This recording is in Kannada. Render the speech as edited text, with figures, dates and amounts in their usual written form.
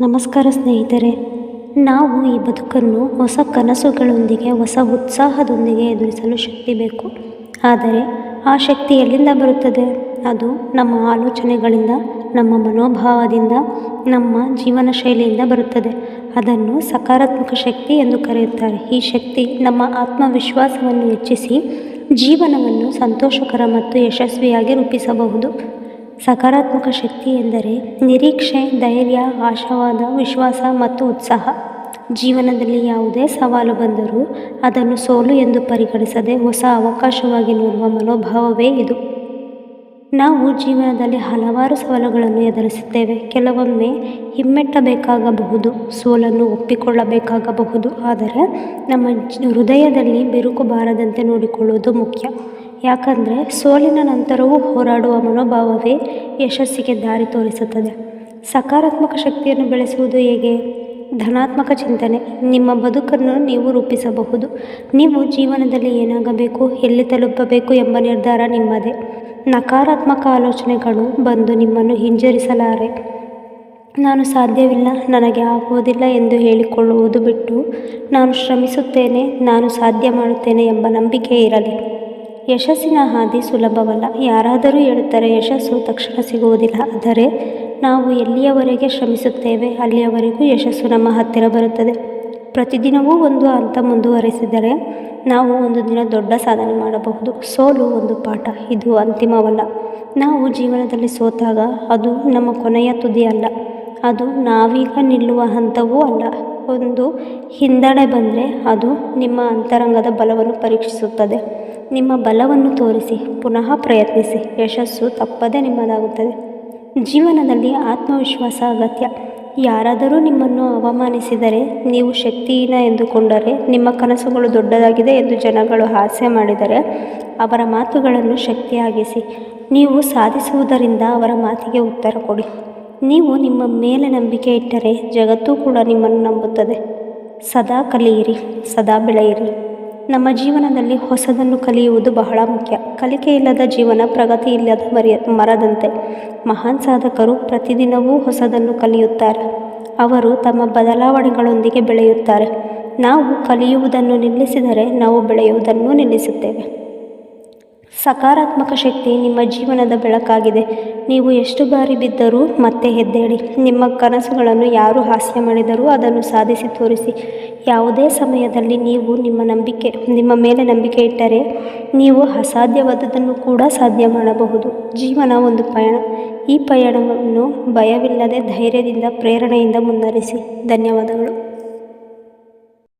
ನಮಸ್ಕಾರ ಸ್ನೇಹಿತರೆ. ನಾವು ಈ ಬದುಕನ್ನು ಹೊಸ ಕನಸುಗಳೊಂದಿಗೆ, ಹೊಸ ಉತ್ಸಾಹದೊಂದಿಗೆ ಎದುರಿಸಲು ಶಕ್ತಿ ಬೇಕು. ಆದರೆ ಆ ಶಕ್ತಿ ಎಲ್ಲಿಂದ ಬರುತ್ತದೆ? ಅದು ನಮ್ಮ ಆಲೋಚನೆಗಳಿಂದ, ನಮ್ಮ ಮನೋಭಾವದಿಂದ, ನಮ್ಮ ಜೀವನ ಶೈಲಿಯಿಂದ ಬರುತ್ತದೆ. ಅದನ್ನು ಸಕಾರಾತ್ಮಕ ಶಕ್ತಿ ಎಂದು ಕರೆಯುತ್ತಾರೆ. ಈ ಶಕ್ತಿ ನಮ್ಮ ಆತ್ಮವಿಶ್ವಾಸವನ್ನು ಹೆಚ್ಚಿಸಿ ಜೀವನವನ್ನು ಸಂತೋಷಕರ ಮತ್ತು ಯಶಸ್ವಿಯಾಗಿ ರೂಪಿಸಬಹುದು. ಸಕಾರಾತ್ಮಕ ಶಕ್ತಿ ಎಂದರೆ ನಿರೀಕ್ಷೆ, ಧೈರ್ಯ, ಆಶಾವಾದ, ವಿಶ್ವಾಸ ಮತ್ತು ಉತ್ಸಾಹ. ಜೀವನದಲ್ಲಿ ಯಾವುದೇ ಸವಾಲು ಬಂದರೂ ಅದನ್ನು ಸೋಲು ಎಂದು ಪರಿಗಣಿಸದೆ ಹೊಸ ಅವಕಾಶವಾಗಿ ನೋಡುವ ಮನೋಭಾವವೇ ಇದು. ನಾವು ಜೀವನದಲ್ಲಿ ಹಲವಾರು ಸವಾಲುಗಳನ್ನು ಎದುರಿಸುತ್ತೇವೆ. ಕೆಲವೊಮ್ಮೆ ಹಿಮ್ಮೆಟ್ಟಬೇಕಾಗಬಹುದು, ಸೋಲನ್ನು ಒಪ್ಪಿಕೊಳ್ಳಬೇಕಾಗಬಹುದು. ಆದರೆ ನಮ್ಮ ಹೃದಯದಲ್ಲಿ ಬಿರುಕು ಬಾರದಂತೆ ನೋಡಿಕೊಳ್ಳುವುದು ಮುಖ್ಯ. ಯಾಕಂದರೆ ಸೋಲಿನ ನಂತರವೂ ಹೋರಾಡುವ ಮನೋಭಾವವೇ ಯಶಸ್ಸಿಗೆ ದಾರಿ ತೋರಿಸುತ್ತದೆ. ಸಕಾರಾತ್ಮಕ ಶಕ್ತಿಯನ್ನು ಬೆಳೆಸುವುದು ಹೇಗೆ? ಧನಾತ್ಮಕ ಚಿಂತನೆ. ನಿಮ್ಮ ಬದುಕನ್ನು ನೀವು ರೂಪಿಸಬಹುದು. ನೀವು ಜೀವನದಲ್ಲಿ ಏನಾಗಬೇಕು, ಎಲ್ಲಿ ತಲುಪಬೇಕು ಎಂಬ ನಿರ್ಧಾರ ನಿಮ್ಮದೇ. ನಕಾರಾತ್ಮಕ ಆಲೋಚನೆಗಳು ಬಂದು ನಿಮ್ಮನ್ನು ಹಿಂಜರಿಸಲಾರೆ. ನಾನು ಸಾಧ್ಯವಿಲ್ಲ, ನನಗೆ ಆಗುವುದಿಲ್ಲ ಎಂದು ಹೇಳಿಕೊಳ್ಳುವುದು ಬಿಟ್ಟು, ನಾನು ಶ್ರಮಿಸುತ್ತೇನೆ, ನಾನು ಸಾಧ್ಯ ಮಾಡುತ್ತೇನೆ ಎಂಬ ನಂಬಿಕೆ ಇರಲಿ. ಯಶಸ್ಸಿನ ಹಾದಿ ಸುಲಭವಲ್ಲ. ಯಾರಾದರೂ ಹೇಳುತ್ತಾರೆ, ಯಶಸ್ಸು ತಕ್ಷಣ ಸಿಗುವುದಿಲ್ಲ. ಆದರೆ ನಾವು ಎಲ್ಲಿಯವರೆಗೆ ಶ್ರಮಿಸುತ್ತೇವೆ ಅಲ್ಲಿಯವರೆಗೂ ಯಶಸ್ಸು ನಮ್ಮ ಹತ್ತಿರ ಬರುತ್ತದೆ. ಪ್ರತಿದಿನವೂ ಒಂದು ಹಂತ ಮುಂದುವರಿಸಿದರೆ ನಾವು ಒಂದು ದಿನ ದೊಡ್ಡ ಸಾಧನೆ ಮಾಡಬಹುದು. ಸೋಲು ಒಂದು ಪಾಠ, ಇದು ಅಂತಿಮವಲ್ಲ. ನಾವು ಜೀವನದಲ್ಲಿ ಸೋತಾಗ ಅದು ನಮ್ಮ ಕೊನೆಯ ತುದಿ ಅಲ್ಲ. ಅದು ನಾವೀಗ ನಿಲ್ಲುವ ಹಂತವೂ ಅಲ್ಲ. ಒಂದು ಹಿನ್ನಡೆ ಬಂದರೆ ಅದು ನಿಮ್ಮ ಅಂತರಂಗದ ಬಲವನ್ನು ಪರೀಕ್ಷಿಸುತ್ತದೆ. ನಿಮ್ಮ ಬಲವನ್ನು ತೋರಿಸಿ, ಪುನಃ ಪ್ರಯತ್ನಿಸಿ. ಯಶಸ್ಸು ತಪ್ಪದೇ ನಿಮ್ಮದಾಗುತ್ತದೆ. ಜೀವನದಲ್ಲಿ ಆತ್ಮವಿಶ್ವಾಸ ಅಗತ್ಯ. ಯಾರಾದರೂ ನಿಮ್ಮನ್ನು ಅವಮಾನಿಸಿದರೆ, ನೀವು ಶಕ್ತಿಹೀನ ಎಂದುಕೊಂಡರೆ, ನಿಮ್ಮ ಕನಸುಗಳು ದೊಡ್ಡದಾಗಿದೆ ಎಂದು ಜನಗಳು ಹಾಸ್ಯ ಮಾಡಿದರೆ, ಅವರ ಮಾತುಗಳನ್ನು ಶಕ್ತಿಯಾಗಿಸಿ. ನೀವು ಸಾಧಿಸುವುದರಿಂದ ಅವರ ಮಾತಿಗೆ ಉತ್ತರ ಕೊಡಿ. ನೀವು ನಿಮ್ಮ ಮೇಲೆ ನಂಬಿಕೆ ಇಟ್ಟರೆ ಜಗತ್ತು ಕೂಡ ನಿಮ್ಮನ್ನು ನಂಬುತ್ತದೆ. ಸದಾ ಕಲಿಯಿರಿ, ಸದಾ ಬೆಳೆಯಿರಿ. ನಮ್ಮ ಜೀವನದಲ್ಲಿ ಹೊಸದನ್ನು ಕಲಿಯುವುದು ಬಹಳ ಮುಖ್ಯ. ಕಲಿಕೆ ಇಲ್ಲದ ಜೀವನ ಪ್ರಗತಿ ಇಲ್ಲದ ಮರದಂತೆ. ಮಹಾನ್ ಸಾಧಕರು ಪ್ರತಿದಿನವೂ ಹೊಸದನ್ನು ಕಲಿಯುತ್ತಾರೆ. ಅವರು ತಮ್ಮ ಬದಲಾವಣೆಗಳೊಂದಿಗೆ ಬೆಳೆಯುತ್ತಾರೆ. ನಾವು ಕಲಿಯುವುದನ್ನು ನಿಲ್ಲಿಸಿದರೆ ನಾವು ಬೆಳೆಯುವುದನ್ನು ನಿಲ್ಲಿಸುತ್ತೇವೆ. ಸಕಾರಾತ್ಮಕ ಶಕ್ತಿ ನಿಮ್ಮ ಜೀವನದ ಬೆಳಕಾಗಿದೆ. ನೀವು ಎಷ್ಟು ಬಾರಿ ಬಿದ್ದರೂ ಮತ್ತೆ ಎದ್ದೇಳಿ. ನಿಮ್ಮ ಕನಸುಗಳನ್ನು ಯಾರು ಹಾಸ್ಯ ಮಾಡಿದರೂ ಅದನ್ನು ಸಾಧಿಸಿ ತೋರಿಸಿ. ಯಾವುದೇ ಸಮಯದಲ್ಲಿ ನೀವು ನಿಮ್ಮ ಮೇಲೆ ನಂಬಿಕೆ ಇಟ್ಟರೆ ನೀವು ಅಸಾಧ್ಯವಾದುದನ್ನು ಕೂಡ ಸಾಧ್ಯ ಮಾಡಬಹುದು. ಜೀವನ ಒಂದು ಪಯಣ. ಈ ಪಯಣವನ್ನು ಭಯವಿಲ್ಲದೆ ಧೈರ್ಯದಿಂದ, ಪ್ರೇರಣೆಯಿಂದ ಮುನ್ನಡೆಸಿ. ಧನ್ಯವಾದಗಳು.